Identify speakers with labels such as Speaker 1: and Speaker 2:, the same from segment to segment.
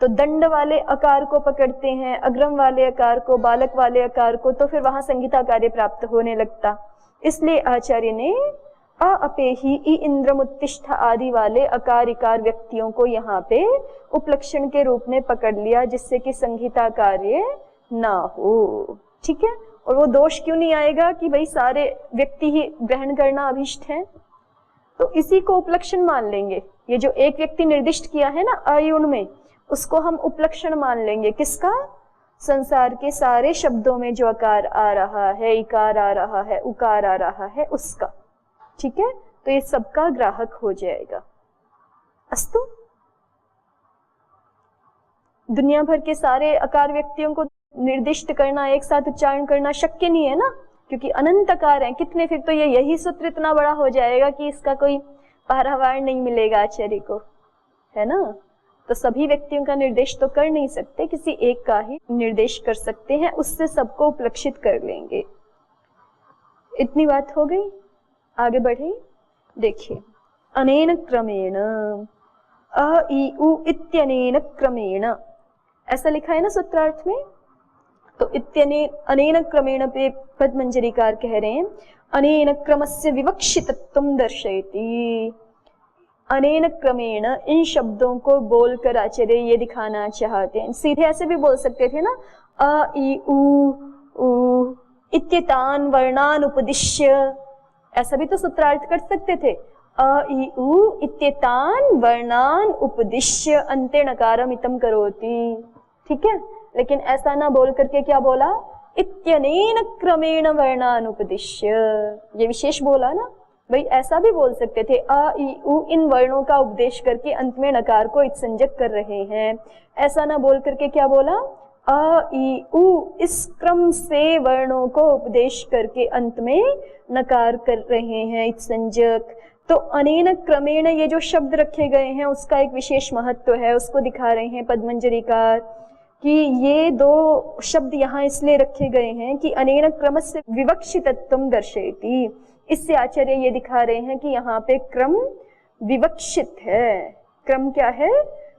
Speaker 1: तो दंड वाले अकार को पकड़ते हैं, अग्रम वाले अकार को, बालक वाले अकार को, तो फिर वहां संहिता कार्य प्राप्त होने लगता। इसलिए आचार्य ने अ अपेहि इ इंद्रमुत्तिष्ठ आदि वाले अकार इकार व्यक्तियों को यहाँ पे उपलक्षण के रूप में पकड़ लिया, जिससे कि संहिता कार्य ना हो। ठीक है, और वो दोष क्यों नहीं आएगा कि भाई सारे व्यक्ति ही ग्रहण करना अभिष्ट है, तो इसी को उपलक्षण मान लेंगे। ये जो एक व्यक्ति निर्दिष्ट किया है ना अयुण में, उसको हम उपलक्षण मान लेंगे। किसका? संसार के सारे शब्दों में जो अकार आ रहा है, इकार आ रहा है, उकार आ रहा है, उसका। ठीक है, तो ये सबका ग्राहक हो जाएगा। अस्तु, दुनिया भर के सारे अकार व्यक्तियों को निर्दिष्ट करना, एक साथ उच्चारण करना शक्य नहीं है ना, क्योंकि अनंत अकार हैं कितने। फिर तो यही सूत्र इतना बड़ा हो जाएगा कि इसका कोई पारावार नहीं मिलेगा आचार्य को, है ना। तो सभी व्यक्तियों का निर्देश तो कर नहीं सकते, किसी एक का ही निर्देश कर सकते हैं, उससे सबको उपलक्षित कर लेंगे। इतनी बात हो गई, आगे बढ़े। देखिए, अनेन क्रमेण, अ इ उ इत्यनेन क्रमेण, ऐसा लिखा है ना सूत्रार्थ में। तो इत्यने अनेन क्रमेण पे पद्मंजरीकार कह रहे हैं अनेन क्रमस्य विवक्षितत्वं दर्शयति। अनेन क्रमेण, इन शब्दों को बोलकर आचार्य ये दिखाना चाहते हैं। सीधे ऐसे भी बोल सकते थे ना, अ इ उ इत्येतान वर्णान उपदिश्य, ऐसा भी तो सूत्रार्थ कर सकते थे। अ इ उ इत्येतान वर्णान उपदिश्य अन्ते नकारम इतम करोति। ठीक है, लेकिन ऐसा ना बोल करके क्या बोला? इत्यनेन क्रमेण वर्णान उपदिश्य, ये विशेष बोला ना। भाई ऐसा भी बोल सकते थे, अ इ उ इन वर्णों का उपदेश करके अंत में नकार को इत्संजक कर रहे हैं। ऐसा ना बोल करके क्या बोला? अ इ उ इस क्रम से वर्णों को उपदेश करके अंत में नकार कर रहे हैं इत्संजक। तो अनेन क्रमेण ये जो शब्द रखे गए हैं उसका एक विशेष महत्व है, उसको दिखा रहे हैं पद्मंजरीकार कि ये दो शब्द यहाँ इसलिए रखे गए हैं कि अनेन क्रमस्य विवक्षितत्वं दर्शयति। इससे आचार्य ये दिखा रहे हैं कि यहाँ पे क्रम विवक्षित है। क्रम क्या है?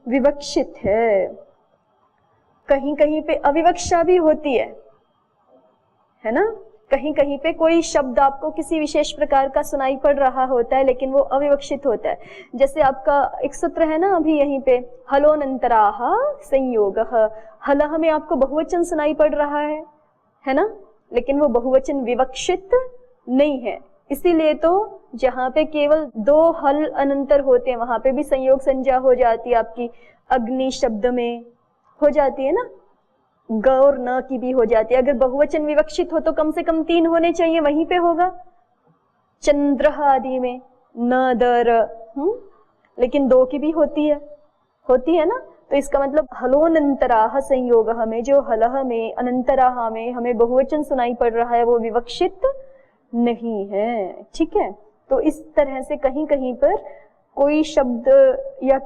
Speaker 1: विवक्षित है। कहीं कहीं पे अविवक्षा भी होती है ना। कहीं कहीं पे कोई शब्द आपको किसी विशेष प्रकार का सुनाई पड़ रहा होता है लेकिन वो अविवक्षित होता है। जैसे आपका एक सूत्र है ना अभी यहीं पे, हलोनंतराह संयोगः। हलह में आपको बहुवचन सुनाई पड़ रहा है ना, लेकिन वो बहुवचन विवक्षित नहीं है। इसीलिए तो जहाँ पे केवल दो हल अनंतर होते हैं वहां पे भी संयोग संज्ञा हो जाती है आपकी। अग्नि शब्द में हो जाती है ना, ग और न की भी हो जाती है। अगर बहुवचन विवक्षित हो तो कम से कम 3 होने चाहिए, वहीं पे होगा। चंद्र आदि में न दर, लेकिन 2 की भी होती है ना। तो इसका मतलब हलोनंतराह संयोग हमें, जो हलह में अनंतराह में हमें बहुवचन सुनाई पड़ रहा है वो विवक्षित नहीं है। ठीक है, तो इस तरह से कहीं कहीं पर कोई शब्द या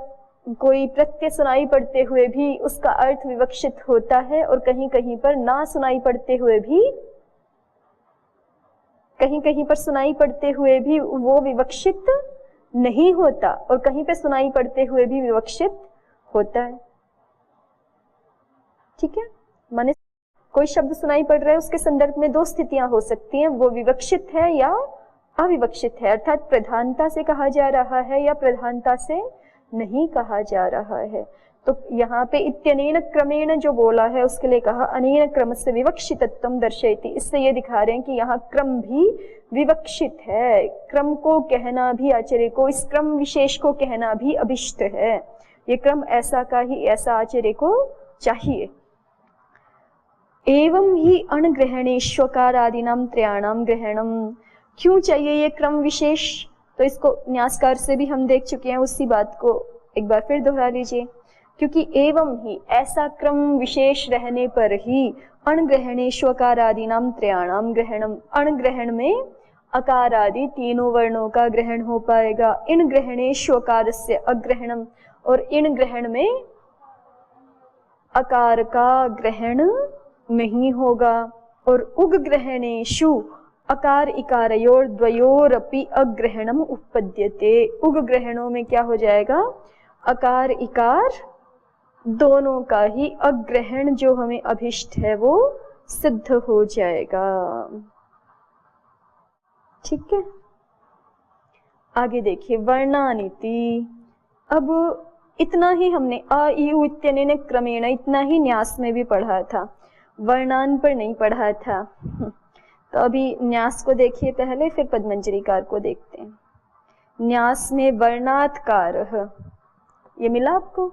Speaker 1: कोई प्रत्यय सुनाई पड़ते हुए भी उसका अर्थ विवक्षित होता है, और कहीं कहीं पर ना सुनाई पड़ते हुए भी, कहीं कहीं पर सुनाई पड़ते हुए भी वो विवक्षित नहीं होता, और कहीं पे सुनाई पड़ते हुए भी विवक्षित होता है। ठीक है, माने कोई शब्द सुनाई पड़ रहा है उसके संदर्भ में 2 स्थितियां हो सकती हैं, वो विवक्षित है या अविवक्षित है, अर्थात प्रधानता से कहा जा रहा है या प्रधानता से नहीं कहा जा रहा है। तो यहाँ पे इत्यनेन क्रमेण जो बोला है उसके लिए कहा अनेन क्रमस्य विवक्षितत्वं दर्शयति। इससे ये दिखा रहे हैं कि यहाँ क्रम भी विवक्षित है। क्रम को कहना भी आचार्य को, इस क्रम विशेष को कहना भी अभिष्ट है। ये क्रम ऐसा का ही ऐसा आचार्य को चाहिए। एवं ही अणग्रहणेष्वकारादीनां त्रयाणां ग्रहणम, क्यों चाहिए ये क्रम विशेष? तो इसको न्यासकार से भी हम देख चुके हैं, उसी बात को एक बार फिर दोहरा लीजिए। क्योंकि एवं ही, ऐसा क्रम विशेष रहने पर ही अणग्रहणेष्वकारादीनां त्रयाणां ग्रहणम, अणग्रहण में अकार आदि 3 वर्णों का ग्रहण हो पाएगा। इन ग्रहणेष्वकारस्य अग्रहणम, और इन ग्रहण में अकार का ग्रहण नहीं होगा। और उग ग्रहणेषु अकार इकारयोर द्वयोरपि अग्रहणम उत्पद्यते। उग ग्रहणों में क्या हो जाएगा? अकार इकार दोनों का ही अग्रहण जो हमें अभिष्ट है वो सिद्ध हो जाएगा। ठीक है, आगे देखिए वर्णानीति। अब इतना ही हमने अ ई उ इत्यनेन क्रमेण इतना ही न्यास में भी पढ़ा था, वर्णान पर नहीं पढ़ा था। तो अभी न्यास को देखिए पहले, फिर पद्मंजरीकार को देखते हैं। न्यास में वर्णात्कारः, ये मिला आपको?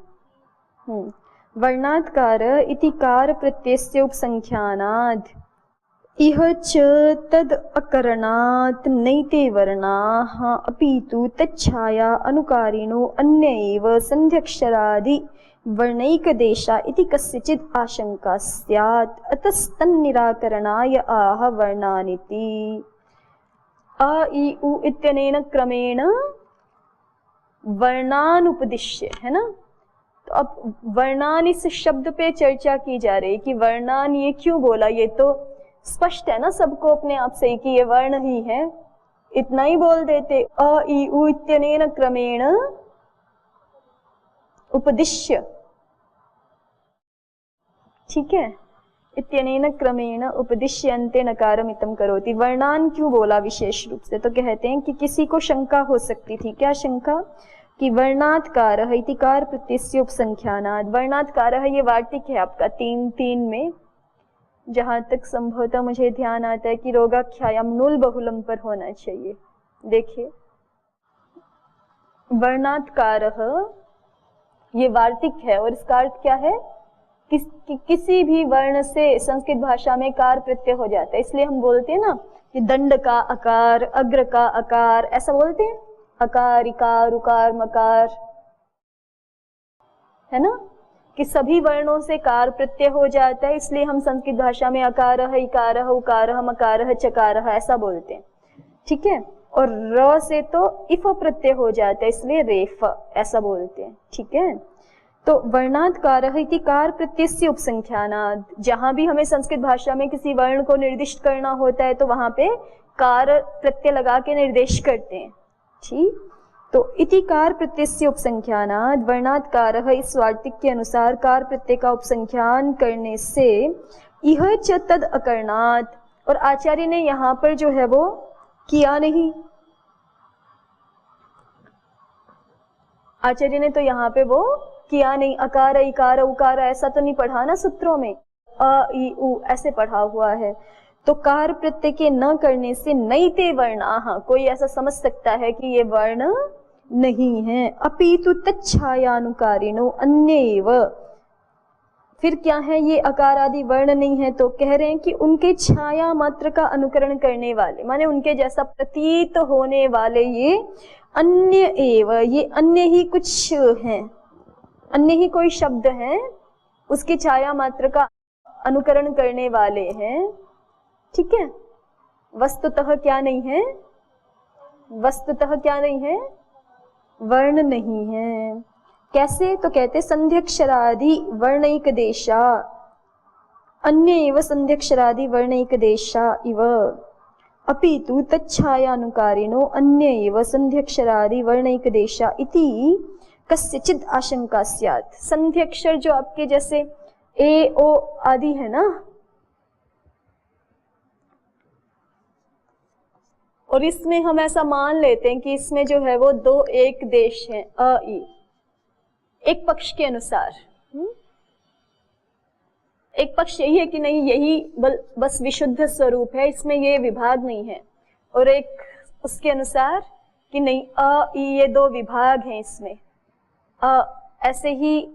Speaker 1: वर्णात्कार इति कार प्रत्ययस्य उपसंख्यानाद् इह च तद अकरणात् नैते वर्णाः अपितु तच्छाया अनुकारिणो अन्य एव संध्यक्षरादि वर्णैकदेशा इति कस्यचित् आशंका स्यात् अतस्तन्निराकरणाय आह वर्णानीति। अ ई उ इत्यनेन क्रमेण वर्णान उपदिश्य, है ना। तो अब वर्णान इस शब्द पे चर्चा की जा रही कि वर्णान ये क्यों बोला, ये तो स्पष्ट है ना सबको अपने आप से कि ये वर्ण ही है, इतना ही बोल देते। अ ई उ इत्यनेन क्रमेण उपदिश्य, ठीक है, इत्यनेन क्रमेण उपदिश्य अन्ते नकारमितं करोति। वर्णान क्यों बोला विशेष रूप से, तो कहते हैं कि किसी को शंका हो सकती थी। क्या शंका? कि वर्णात्कारः इति कार प्रत्ययस्य उपसंख्यानात्। वर्णात्कारः ये वार्तिक है आपका 3-3 में, जहां तक संभवतः मुझे ध्यान आता है कि रोगाख्यायाम नूल बहुलम पर होना चाहिए। देखिए वर्णात्कारः ये वार्तिक है और इसका अर्थ क्या है? किसी भी वर्ण से संस्कृत भाषा में कार प्रत्यय हो जाता है। इसलिए हम बोलते हैं ना कि दंड का अकार, अग्र का अकार, ऐसा बोलते हैं, अकार इकार उकार मकार, है ना, कि सभी वर्णों से कार प्रत्यय हो जाता है। इसलिए हम संस्कृत भाषा में अकारः इकारः उकारः मकारः चकारः ऐसा बोलते हैं। ठीक है, और र से तो इफ प्रत्यय हो जाता है, इसलिए रेफ ऐसा बोलते हैं। ठीक है, तो वर्णात्कारः इति कार प्रत्ययस्य उपसंख्यानात्, जहां भी हमें संस्कृत भाषा में किसी वर्ण को निर्दिष्ट करना होता है तो वहां पे कार प्रत्यय लगा के निर्देश करते हैं। ठीक, तो इति कार प्रत्ययस्य उपसंख्यानात् वर्णात्कारः इस वार्तिक के अनुसार कार प्रत्यय का उपसंख्यान करने से इह च तद अकरणात्, और आचार्य ने यहाँ पर जो है वो किया नहीं, आचार्य ने तो यहाँ पे वो किया नहीं। अकार इकार उकार ऐसा तो नहीं पढ़ा ना सूत्रों में, अ ई उ ऐसे पढ़ा हुआ है। तो कार प्रत्यय के न करने से नैते वर्णाः, कोई ऐसा समझ सकता है कि ये वर्ण नहीं है। अपितु तच्छायानुकारिणो अन्येव, फिर क्या है, ये अकार आदि वर्ण नहीं है तो कह रहे हैं कि उनके छाया मात्र का अनुकरण करने वाले, माने उनके जैसा प्रतीत होने वाले ये अन्य एव, ये अन्य ही कुछ हैं, अन्य ही कोई शब्द हैं, उसकी छाया मात्र का अनुकरण करने वाले हैं। ठीक है, वस्तुतः क्या नहीं है, वस्तुतः क्या नहीं है, वर्ण नहीं है। कैसे? तो कहते संध्यक्षरादि वर्णैकदेशा, अन्य एव संध्यक्षरादि वर्णैकदेशा इव, अपितु तच्छायानुकारिणो अन्य एव संध्यक्षरादि वर्णैकदेशा इति कस्यचित् आशंका स्यात्। संध्यक्षर जो आपके जैसे ए ओ आदि है ना, और इसमें हम ऐसा मान लेते हैं कि इसमें जो है वो दो एक देश है, अ ई, एक पक्ष के अनुसार। एक पक्ष यही है कि नहीं यही बस विशुद्ध स्वरूप है, इसमें ये विभाग नहीं है, और एक उसके अनुसार कि नहीं अ ई ये दो विभाग हैं इसमें, ऐसे ही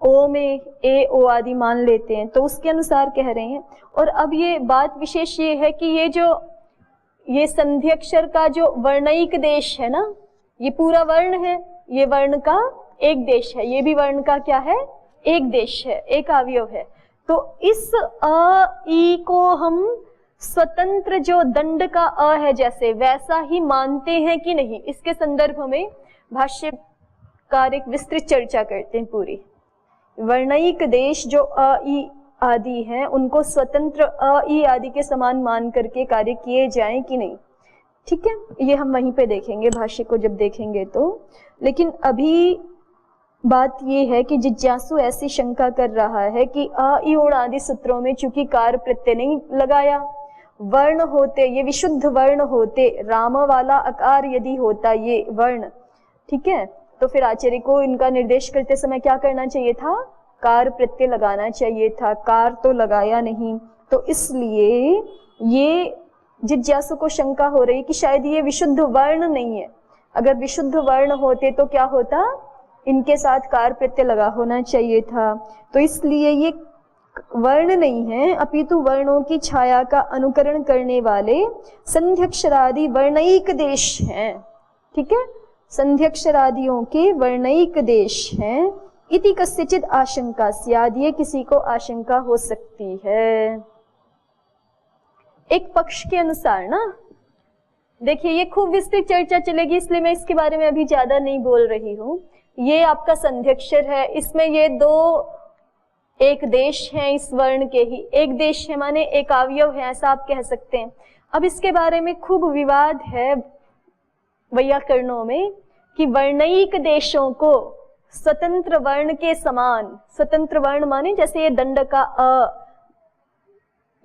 Speaker 1: ओ में ए ओ आदि मान लेते हैं, तो उसके अनुसार कह रहे हैं। और अब ये बात विशेष ये है कि ये संध्यक्षर का जो वर्णैक देश है ना, ये पूरा वर्ण है, ये वर्ण का एक देश है, ये भी वर्ण का क्या है, एक देश है, एक अवयव है। तो इस अ ई को हम स्वतंत्र जो दंड का अ है जैसे वैसा ही मानते हैं कि नहीं, इसके संदर्भ में भाष्यकार एक विस्तृत चर्चा करते हैं पूरी। वर्णैक देश जो अ ई आदि हैं उनको स्वतंत्र अ ई आदि के समान मान करके कार्य किए जाएं कि नहीं। ठीक है, ये हम वहीं पे देखेंगे भाष्य को जब देखेंगे तो। लेकिन अभी बात ये है कि जिज्ञासु ऐसी शंका कर रहा है कि अ इ उण आदि सूत्रों में चूंकि कार प्रत्यय नहीं लगाया, वर्ण होते, ये विशुद्ध वर्ण होते, राम वाला आकार यदि होता ये वर्ण, ठीक है, तो फिर आचार्य को इनका निर्देश करते समय क्या करना चाहिए था, कार प्रत्यय लगाना चाहिए था, कार तो लगाया नहीं। तो इसलिए ये जिज्ञासु को शंका हो रही कि शायद ये विशुद्ध वर्ण नहीं है, अगर विशुद्ध वर्ण होते तो क्या होता, इनके साथ कार प्रत्यय लगा होना चाहिए था। तो इसलिए ये वर्ण नहीं है, अपितु वर्णों की छाया का अनुकरण करने वाले संध्यक्षरादि वर्णैक देश हैं, ठीक है, संध्यक्षरादियों के वर्णैक देश हैं। इति कस्यचित् आशंका स्याद्, ये किसी को आशंका हो सकती है। एक पक्ष के अनुसार ना, देखिए ये खूब विस्तृत चर्चा चलेगी इसलिए मैं इसके बारे में अभी ज्यादा नहीं बोल रही हूँ। ये आपका संध्यक्षर है, इसमें ये दो एक देश है, इस वर्ण के ही एक देश है, माने एक अवयव है, ऐसा आप कह सकते हैं। अब इसके बारे में खूब विवाद है वैयाकरणों में कि वर्णैक देशों को स्वतंत्र वर्ण के समान, स्वतंत्र वर्ण माने जैसे ये दंड का अ,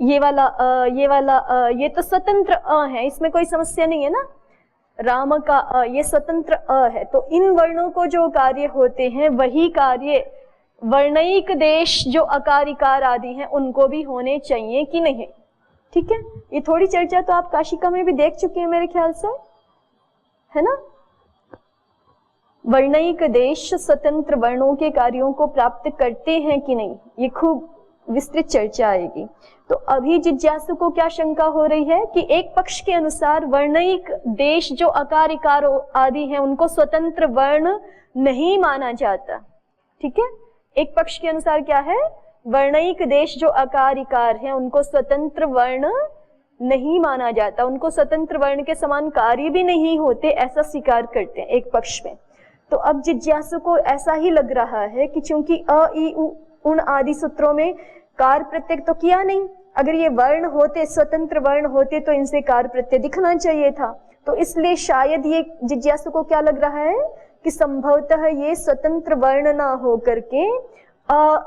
Speaker 1: ये वाला अ, ये वाला अ, ये तो स्वतंत्र अ है, इसमें कोई समस्या नहीं है ना, राम का अ ये स्वतंत्र अ है, तो इन वर्णों को जो कार्य होते हैं वही कार्य वर्णैक देश जो अकार इकार आदि हैं उनको भी होने चाहिए कि नहीं, ठीक है। ये थोड़ी चर्चा तो आप काशिका में भी देख चुके हैं मेरे ख्याल से, है ना। वर्णैक देश स्वतंत्र वर्णों के कार्यों को प्राप्त करते हैं कि नहीं, ये खूब विस्तृत चर्चा आएगी। तो अभी जिज्ञासु को क्या शंका हो रही है कि एक पक्ष के अनुसार वर्णैक देश जो अकार इकार आदि हैं उनको स्वतंत्र वर्ण नहीं माना जाता, ठीक है। एक पक्ष के अनुसार क्या है, वर्णैक देश जो अकार इकार हैं उनको स्वतंत्र वर्ण नहीं माना जाता, उनको स्वतंत्र वर्ण के समान कार्य भी नहीं होते, ऐसा स्वीकार करते हैं एक पक्ष में। तो अब जिज्ञासु को ऐसा ही लग रहा है कि चूंकि अ इ उ उन आदि सूत्रों में कार प्रत्यय तो किया नहीं, अगर ये वर्ण होते, स्वतंत्र वर्ण होते तो इनसे कार प्रत्यय दिखना चाहिए था, तो इसलिए शायद ये जिज्ञासु को क्या लग रहा है कि संभवतः ये स्वतंत्र वर्ण ना हो करके अ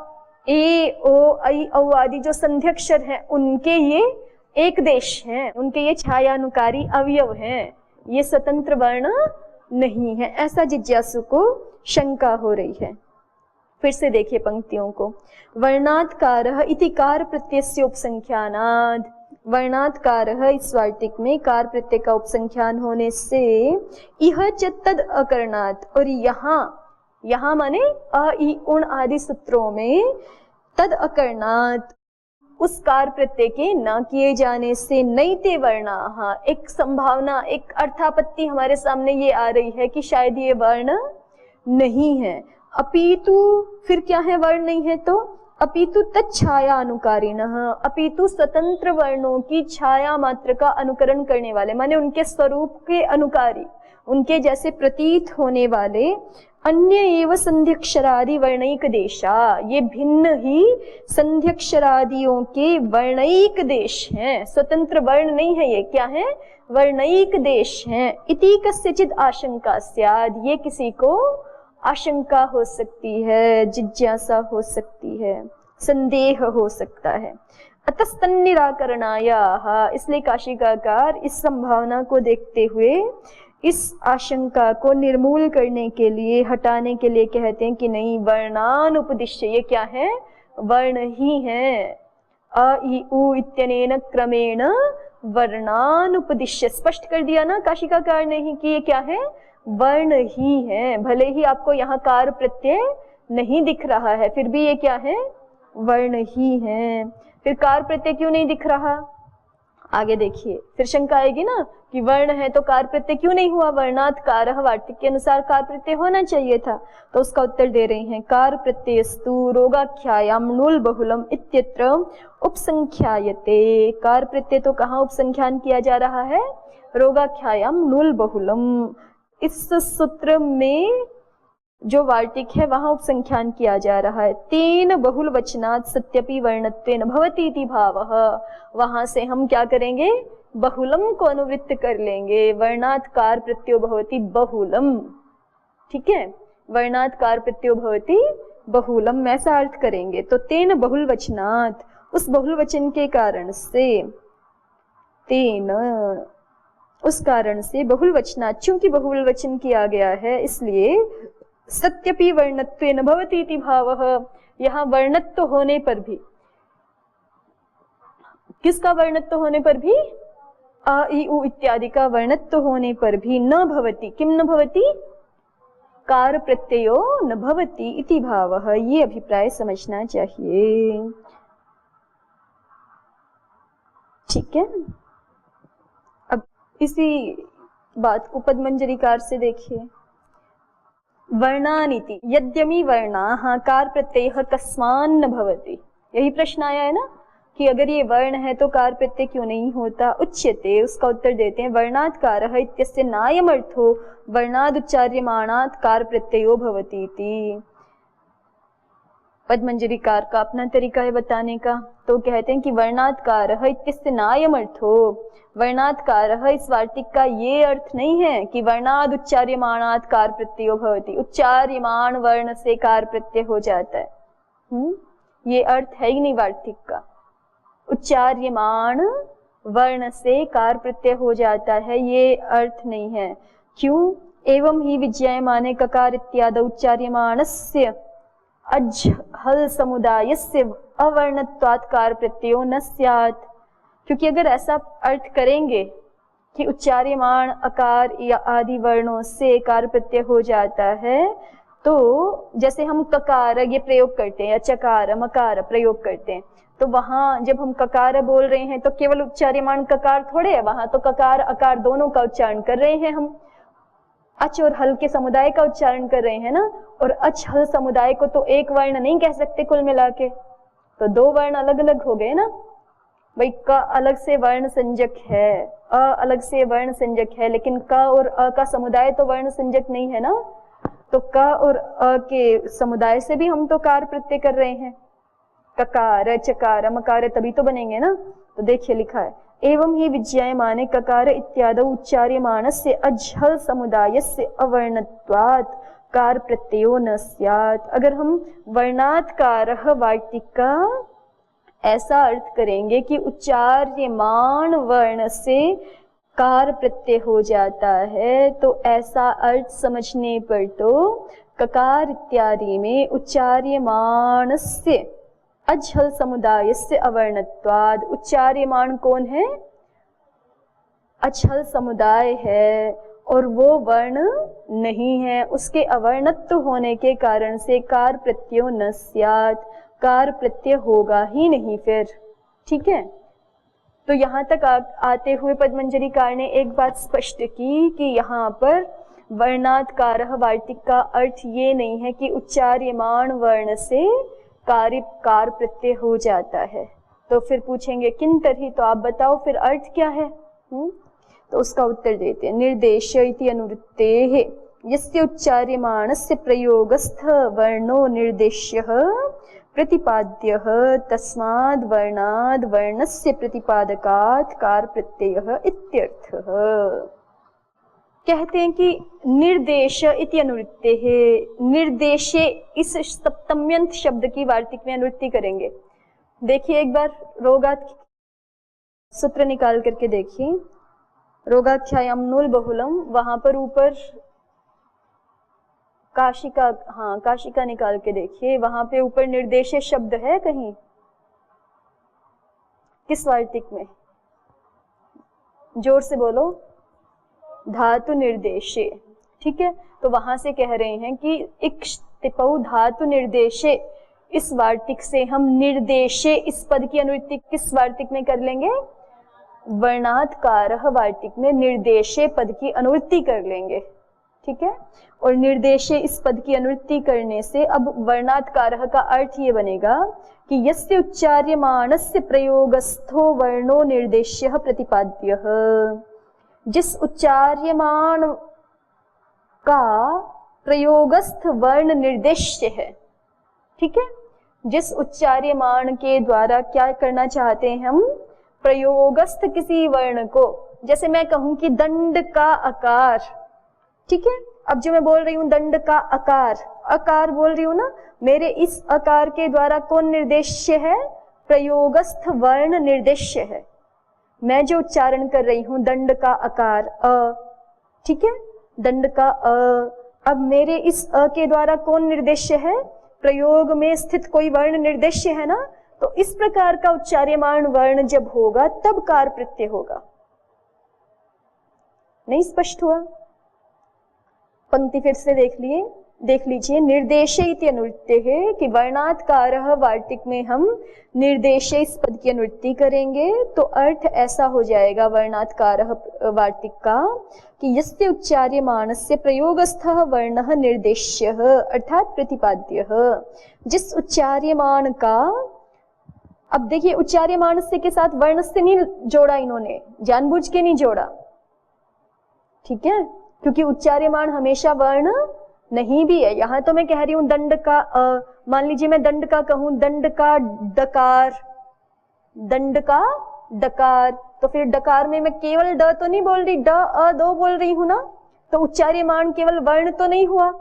Speaker 1: ए ओ ऐ औ आदि जो संध्यक्षर हैं उनके ये एक देश हैं, उनके ये छायानुकारी अवयव हैं, ये स्वतंत्र वर्ण नहीं है, ऐसा जिज्ञासु को शंका हो रही है। फिर से देखिए पंक्तियों को, वर्णात्कारः इति कार प्रत्ययस्य उपसंख्यानाद्, वर्णात्कारः इस वार्तिक में कार प्रत्यय का उपसंख्यान होने से इह च तद अकरणात्, और यहाँ माने अ इ उण आदि सूत्रों में तद अकरणात् उस कार प्रत्यय के न किए जाने से नैते वर्णाः, एक संभावना, एक अर्थापत्ति हमारे सामने ये आ रही है कि शायद ये वर्ण नहीं है। अपितु फिर क्या है, वर्ण नहीं है तो अपितु तच्छाया अनुकारिणः, अपितु स्वतंत्र वर्णों की छाया मात्र का अनुकरण करने वाले, माने उनके स्वरूप के अनुकारी, उनके जैसे प्रतीत होने वाले अन्य एव संध्यक्षरादि वर्णैक देशा, ये भिन्न ही संध्यक्षरादियों के वर्णैक देश हैं, स्वतंत्र वर्ण नहीं है, ये क्या है, वर्णैक देश हैं। इति कस्यचित् आशंका स्याद्, ये किसी को आशंका हो सकती है, जिज्ञासा हो सकती है, संदेह हो सकता है। अतस्तन्निराकरणायाः, इसलिए काशिकाकार इस संभावना को देखते हुए इस आशंका को निर्मूल करने के लिए, हटाने के लिए कहते हैं कि नहीं, वर्णानुपदिश्य, ये क्या है, वर्ण ही है। अ इ उ इत्यनेन क्रमेण वर्णानुपदिश्य, स्पष्ट कर दिया ना काशिकाकार ने ही कि ये क्या है, वर्ण ही है। भले ही आपको यहाँ कार प्रत्यय नहीं दिख रहा है, फिर भी ये क्या है, वर्ण ही है। फिर कार प्रत्यय क्यों नहीं दिख रहा, आगे देखिए, फिर शंका आएगी ना कि वर्ण है तो कार प्रत्यय क्यों नहीं हुआ, वर्णात् कारः, वार्तिक के अनुसार कार प्रत्यय होना चाहिए था। तो उसका उत्तर दे रही हैं, कार प्रत्ययस्तु रोगाख्यायां नुल बहुलम इत्यत्र उपसंख्यायते, कार प्रत्यय तो कहाँ उपसंख्यान किया जा रहा है, रोगाख्यायां नुल बहुलम, इस सूत्र में जो वार्तिक है वहां उपसंख्यान किया जा रहा है। तेन बहुल वचनात् सत्यपि वर्णत्वेन भवति इति भावः, वहां से हम क्या करेंगे, बहुलम को अनुवृत्त कर लेंगे, वर्णात् कार प्रत्ययो भवति बहुलम, ठीक है। वर्णात् कार प्रत्ययो भवति बहुलम, ऐसा अर्थ करेंगे। तो तेन बहुल वचनात्, उस बहुल वचन के कारण से, तेन उस कारण से, बहुल वचनात् चूंकि बहुल वचन किया गया है इसलिए सत्यपि वर्णत्वेन भवति इति भावः, यहाँ वर्णत्व होने पर भी, किसका वर्णत्व होने पर भी, अ इ उ इत्यादि का वर्णत्व होने पर भी न भवति, किम न भवति, कार प्रत्ययो न भवति इति भावः, ये अभिप्राय समझना चाहिए। ठीक है, अब इसी बात को पद्मंजरीकार से देखिए। वर्णानिति यद्यमि वर्णाः कार प्रत्ययः कस्मान्न भवति, यही प्रश्न आया है ना कि अगर ये वर्ण है तो कार प्रत्यय क्यों नहीं होता। उच्यते, उसका उत्तर देते हैं, वर्णात् कारः इत्यस्य नायम अर्थो वर्णाद् उच्चार्यमाणात् कार प्रत्ययो भवति इति। पद्मंजरीकार का अपना तरीका है बताने का, तो कहते हैं कि वर्णात् कारः इत्यस्य नायम अर्थो, वर्णात् कारः इस वार्तिक का ये अर्थ नहीं है कि वर्णाद् उच्चार्यमाणात् कार प्रत्ययो भवति, उच्चार्यमाण वर्ण से कार प्रत्यय हो जाता है। ये अर्थ है ही नहीं वार्तिक का, उच्चार्यमाण वर्ण से कार प्रत्यय हो जाता है, ये अर्थ नहीं है। क्यों? एवं ही विज्ञायमाने ककार इत्यादि उच्चार्यमाणस्य अज हल समुदायस्य अवर्णत्वात् कार प्रत्ययो न स्यात्, क्योंकि अगर ऐसा अर्थ करेंगे कि उच्चार्यमाण अकार या आदि वर्णों से कार प्रत्यय हो जाता है, तो जैसे हम ककार ये प्रयोग करते हैं या चकार मकार प्रयोग करते हैं, तो वहां जब हम ककार बोल रहे हैं तो केवल उच्चार्यमाण ककार थोड़े है, वहां तो ककार अकार दोनों का उच्चारण कर रहे हैं हम, अच और हल के समुदाय का उच्चारण कर रहे हैं ना। और अच हल समुदाय को तो एक वर्ण नहीं कह सकते कुल मिला के, तो दो वर्ण अलग अलग हो गए ना भाई। क अलग से वर्ण संज्ञक है, अ अलग से वर्ण संज्ञक है, लेकिन क और अ का समुदाय तो वर्ण संज्ञक नहीं है ना। तो क और अ के समुदाय से भी हम तो कार प्रत्यय कर रहे हैं, ककार चकार मकार तभी तो बनेंगे ना। तो देखिए लिखा है, एवं ही विज्ञायमाने ककार इत्यादि उच्चार्यमाणस्य अज्हल समुदायस्य अवर्णत्वात् कार प्रत्ययो न स्यात्। अगर हम वर्णात् कारः वार्तिक का ऐसा अर्थ करेंगे कि उच्चार्यमाण वर्ण से कार प्रत्यय हो जाता है, तो ऐसा अर्थ समझने पर तो ककार इत्यादि में उच्चार्यमाणस्य अज्हल समुदायस्य अवर्णत्वाद, उच्चार्यमाण कौन है? अज्हल समुदाय है और वो वर्ण नहीं है, उसके अवर्णत्व होने के कारण से कार प्रत्ययो न स्यात्, कार प्रत्यय होगा ही नहीं फिर। ठीक है, तो यहाँ तक आते हुए पद्मंजरीकार ने एक बात स्पष्ट की कि यहाँ पर वर्णात् कारः वार्तिक का अर्थ ये नहीं है कि उच्चार्यमाण वर्ण से कार प्रत्यय हो जाता है। तो फिर पूछेंगे किन तरही, तो आप बताओ फिर अर्थ क्या है? तो उसका उत्तर देते हैं, निर्देश इति अनुवृत्तेः यस्य उच्चार्यमाणस्य प्रयोगस्थ वर्णो निर्देश्यः प्रतिपाद्यः तस्माद् वर्णाद् वर्णस्य प्रतिपादकात् कार प्रत्ययः इत्यर्थः। कहते हैं कि निर्देश इति अनुवृत्तेः, निर्देशे इस सप्तम्यंत शब्द की वार्तिक में अनुवृत्ति करेंगे। देखिए एक बार रोगात् सूत्र निकाल करके देखिए, रोगाख्यायाम नूल बहुलम, वहां पर ऊपर काशिका, हाँ काशिका निकाल के देखिए, वहां पे ऊपर निर्देशे शब्द है कहीं? किस वार्तिक में? जोर से बोलो। धातु निर्देशे। ठीक है, तो वहां से कह रहे हैं कि इक्ष तिपौ धातु निर्देशे, इस वार्तिक से हम निर्देशे इस पद की अनुवृत्ति किस वार्तिक में कर लेंगे? वर्णात् कारः वार्तिक में निर्देशे पद की अनुवृत्ति कर लेंगे। ठीक है, और निर्देशे इस पद की अनुवृत्ति करने से अब वर्णात् कारः का अर्थ ये बनेगा कि यस्य उच्चार्यमाणस्य प्रयोगस्थो वर्णो निर्देश्यः प्रतिपाद्यः, जिस उच्चार्यमाण का प्रयोगस्थ वर्ण निर्देश्य है। ठीक है, जिस उच्चार्यमाण के द्वारा क्या करना चाहते हैं हम? प्रयोगस्थ किसी वर्ण को, जैसे मैं कहूं कि दंड का आकार, ठीक है, अब जो मैं बोल रही हूँ दंड का अकार, अकार बोल रही हूँ ना, मेरे इस अकार के द्वारा कौन निर्देश्य है? प्रयोगस्थ वर्ण निर्देश्य है। मैं जो उच्चारण कर रही हूँ दंड का अकार अ, ठीक है, दंड का अ, अब मेरे इस अ के द्वारा कौन निर्देश्य है? प्रयोग में स्थित कोई वर्ण निर्देश्य है ना, तो इस प्रकार का उच्चार्यमाण वर्ण जब होगा तब कार प्रत्यय होगा। नहीं स्पष्ट हुआ? पंक्ति फिर से देख लीजिए। निर्देशे इति अनुवृत्ते है कि वर्णात् कारः वार्तिक में हम निर्देशे इस पद की अनुवृत्ति करेंगे तो अर्थ ऐसा हो जाएगा वर्णात् कारः वार्तिक का कि यस्य उच्चार्यमाणस्य प्रयोगस्थः वर्णः निर्देश्यः अर्थात प्रतिपाद्यः। जिस उच्चार्यमाण का, अब देखिए उच्चार्यमाणस्य के साथ वर्णस्य नहीं जोड़ा इन्होंने, जानबूझ के नहीं जोड़ा, ठीक है, क्योंकि उच्चार्यमाण हमेशा वर्ण नहीं भी है। यहां तो मैं कह रही हूं दंड का अ, मान लीजिए मैं दंड का कहूं दंड का डकार, दंड का डकार, तो फिर डकार में मैं केवल ड तो नहीं बोल रही, ड अ दो बोल रही हूं ना, तो उच्चार्यमाण केवल वर्ण तो नहीं हुआ,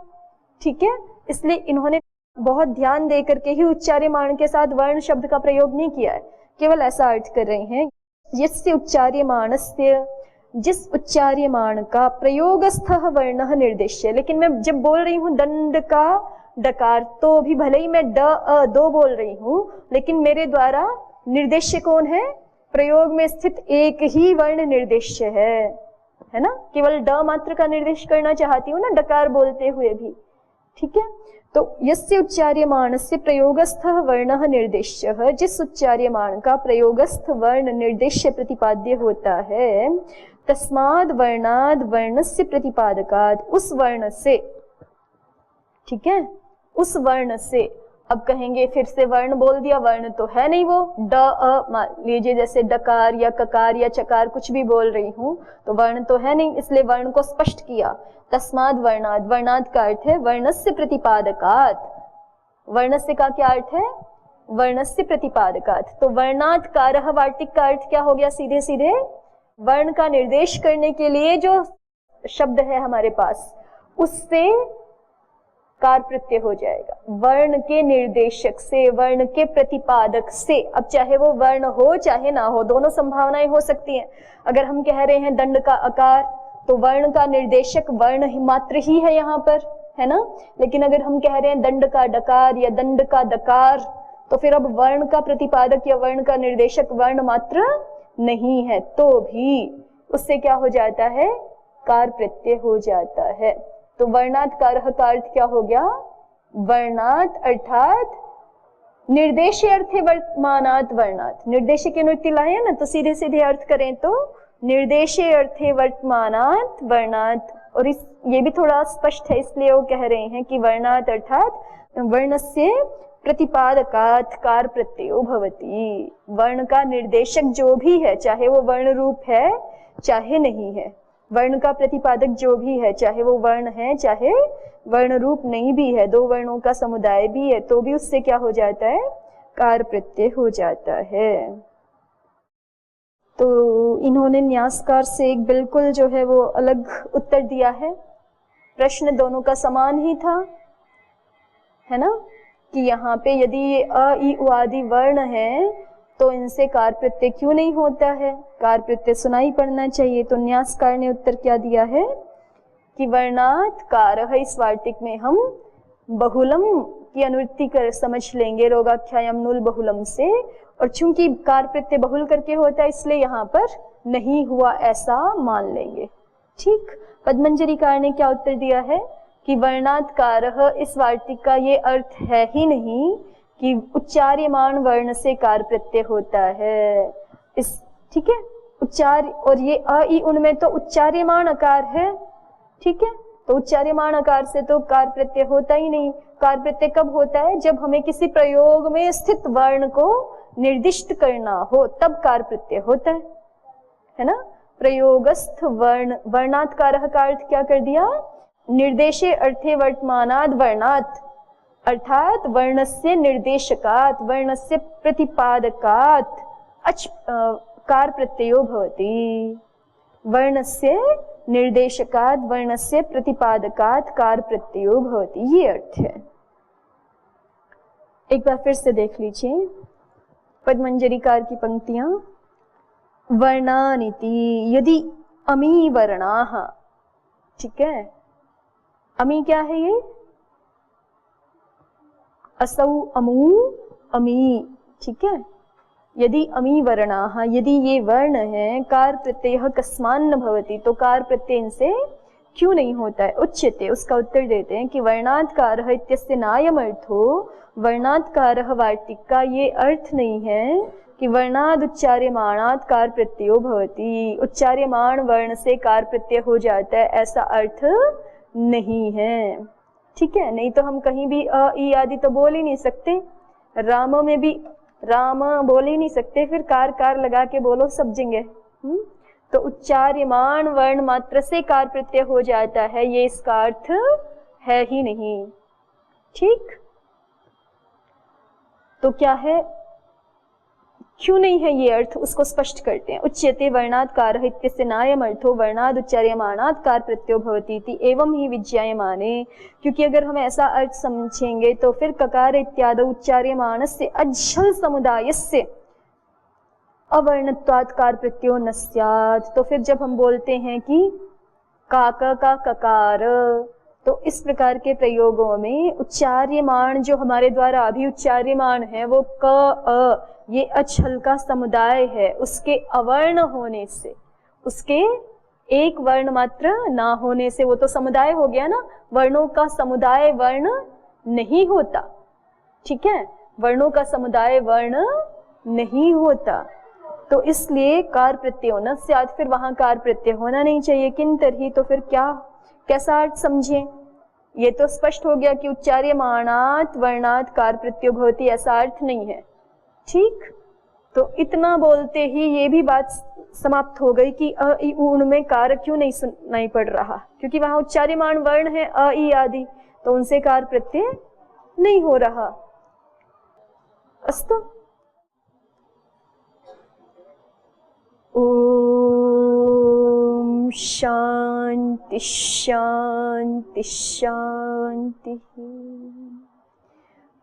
Speaker 1: ठीक है। इसलिए इन्होंने बहुत ध्यान दे करके ही उच्चार्यमाण के साथ वर्ण शब्द का प्रयोग नहीं किया है, केवल ऐसा अर्थ कर रहे हैं यस्य उच्चार्यमाणस्य, जिस उच्चार्यमाण का प्रयोगस्थः वर्णः निर्देश्य। लेकिन मैं जब बोल रही हूं दंड का डकार तो भी भले ही मैं ड अ दो बोल रही हूं, लेकिन मेरे द्वारा निर्देश्य कौन है? प्रयोग में स्थित एक ही वर्ण निर्देश्य है ना, केवल ड मात्र का निर्देश करना चाहती हूँ ना डकार बोलते हुए भी, ठीक है। तो यस्य उच्चार्यमाणस्य प्रयोगस्थः वर्णः निर्देश्यः, जिस उच्चार्यमाण का प्रयोगस्थ वर्ण निर्देश्य प्रतिपाद्य होता है, तस्माद् वर्णाद् वर्णस्य प्रतिपादकात्, उस वर्ण से, ठीक है, उस वर्ण से। अब कहेंगे फिर से वर्ण बोल दिया, वर्ण तो है नहीं वो, ड अ मान लीजिए जैसे डकार या ककार या चकार कुछ भी बोल रही हूं तो वर्ण तो है नहीं, इसलिए वर्ण को स्पष्ट किया। तस्माद् वर्णाद्, वर्णाद् का अर्थ है वर्णस्य प्रतिपादकात्, वर्णस्य का क्या अर्थ है? वर्णस्य प्रतिपादकात्। तो वर्णात् कारः वार्तिक का अर्थ क्या हो गया? सीधे सीधे वर्ण का निर्देश करने के लिए जो शब्द है हमारे पास, उससे कार प्रत्यय हो जाएगा, वर्ण के निर्देशक से, वर्ण के प्रतिपादक से। अब चाहे वो वर्ण हो चाहे ना हो, दोनों संभावनाएं हो सकती हैं। अगर हम कह रहे हैं दंड का अकार तो वर्ण का निर्देशक वर्ण ही मात्र ही है यहाँ पर, है ना। लेकिन अगर हम कह रहे हैं दंड का डकार या दंड का दकार, तो फिर अब वर्ण का प्रतिपादक या वर्ण का निर्देशक वर्ण मात्र नहीं है, तो भी उससे क्या हो जाता है? कार प्रत्यय हो जाता है। तो वर्णात् कारः का अर्थ क्या हो गया? वर्णात् अर्थात निर्देश्य अर्थे वर्तमानात् वर्णात्, निर्देश्य की अनुवृत्ति लाए ना, तो सीधे सीधे अर्थ करें तो निर्देश्य अर्थे वर्तमानात् वर्णात्। और इस ये भी थोड़ा स्पष्ट है, इसलिए वो कह रहे हैं कि वर्णात् अर्थात वर्णस्य प्रतिपादकात् कार प्रत्ययो भवति। वर्ण का निर्देशक जो भी है, चाहे वो वर्ण रूप है चाहे नहीं है, वर्ण का प्रतिपादक जो भी है, चाहे वो वर्ण है चाहे वर्ण रूप नहीं भी है, दो वर्णों का समुदाय भी है, तो भी उससे क्या हो जाता है? कार प्रत्यय हो जाता है। तो इन्होंने न्यासकार से एक बिल्कुल जो है वो अलग उत्तर दिया है। प्रश्न दोनों का समान ही था, है ना, कि यहाँ पे यदि ये अ ई उ आदि वर्ण है तो इनसे कार प्रत्यय क्यों नहीं होता है? कार प्रत्यय सुनाई पड़ना चाहिए। तो न्यासकार ने उत्तर क्या दिया है कि वर्णात् कारः, इस वार्तिक में हम बहुलम की अनुवृत्ति कर समझ लेंगे, रोगाख्यायाम नूल बहुलम से। और चूंकि कार प्रत्यय बहुल करके होता है इसलिए यहाँ पर नहीं हुआ ऐसा मान लेंगे। ठीक, पद्मंजरीकार ने क्या उत्तर दिया है कि वर्णात् कारः, इस वार्तिक का ये अर्थ है ही नहीं कि उच्चार्यमाण वर्ण से कार प्रत्यय होता है। इस ठीक है, उच्चार और ये अ ई उनमें तो उच्चार्यमाण आकार है, ठीक है, तो उच्चार्यमाण आकार से तो कार प्रत्यय होता ही नहीं। कार प्रत्यय कब होता है? जब हमें किसी प्रयोग में स्थित वर्ण को निर्दिष्ट करना हो, तब कार प्रत्यय होता है ना। प्रयोगस्थ वर्ण, वर्णात् कारः का अर्थ क्या कर दिया? निर्देशे अर्थे वर्तमानाद् वर्णात्, अर्थात वर्णस्य निर्देशकात्, वर्णस्य प्रतिपादकात् अच कार प्रत्ययो भवति। वर्णस्य निर्देशकात् वर्णस्य प्रतिपादकात् कार प्रत्ययो भवति, ये अर्थ है। एक बार फिर से देख लीजिए पद्मंजरीकार की पंक्तियां। वर्णानिति, यदि अमी वर्णाः, ठीक है, अमी क्या है ये, असौ अमू अमी, ठीक है। यदि अमी वर्णाः, यदि ये वर्ण है, कार प्रत्यय कस्मान्न भवति, तो कार प्रत्यय इनसे क्यों नहीं होता है। उच्यते, उसका उत्तर देते हैं कि वर्णात्कारः इत्यस्य नायम अर्थो, वर्णात्कारः वार्तिक का ये अर्थ नहीं है कि वर्णाद उच्चार्यमाणात् कार प्रत्ययो भवति, उच्चार्यमाण वर्ण से कार प्रत्यय हो जाता है, ऐसा अर्थ नहीं है, ठीक है। नहीं तो हम कहीं भी अ ई आदि तो बोल ही नहीं सकते, राम में भी राम बोल ही नहीं सकते, फिर कार लगा के बोलो सब जगह। तो उच्चार्यमाण वर्ण मात्र से कार प्रत्यय हो जाता है, ये इसका अर्थ है ही नहीं, ठीक। तो क्या है, क्यों नहीं है ये अर्थ, उसको स्पष्ट करते हैं। उच्यते वर्णात्कारः इत्यस्य नायम अर्थो वर्णाद् उच्चार्यमाणात् कार प्रत्ययो भवति इति एवं ही विज्ञायमाने, क्योंकि अगर हम ऐसा अर्थ समझेंगे तो फिर ककार इत्यादौ उच्चार्यमाणस्य अज्झल समुदायस्य अवर्णत्वात् कार प्रत्ययो न स्यात्। तो फिर जब हम बोलते हैं कि काक का ककार, तो इस प्रकार के प्रयोगों में उच्चार्यमाण जो हमारे द्वारा अभी उच्चार्यमाण है वो क अ, ये अछल का समुदाय है, उसके अवर्ण होने से, उसके एक वर्ण मात्र ना होने से, वो तो समुदाय हो गया ना, वर्णों का समुदाय वर्ण नहीं होता, ठीक है, वर्णों का समुदाय वर्ण नहीं होता, तो इसलिए कार प्रत्यय न स्यात्, फिर वहां कार प्रत्यय होना नहीं चाहिए। किन तरही, तो फिर क्या, कैसा अर्थ समझे, ये तो स्पष्ट हो गया कि उच्चार्यमाणात् वर्णात् कार प्रत्ययो भवति, ऐसा अर्थ नहीं है, ठीक। तो इतना बोलते ही ये भी बात समाप्त हो गई कि अ ई उ में कार क्यों नहीं सुनाई पड़ रहा, क्योंकि वहां उच्चार्यमाण वर्ण है अ ई आदि, तो उनसे कार प्रत्यय नहीं हो रहा। अस्तु, ओम शांति शांति शांति।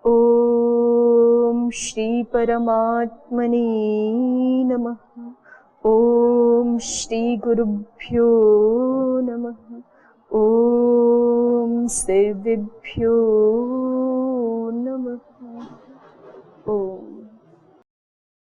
Speaker 1: ओम श्री परमात्मने नमः। ओम श्री गुरुभ्यो नमः। ओम सर्वेभ्यो नमः। ओम।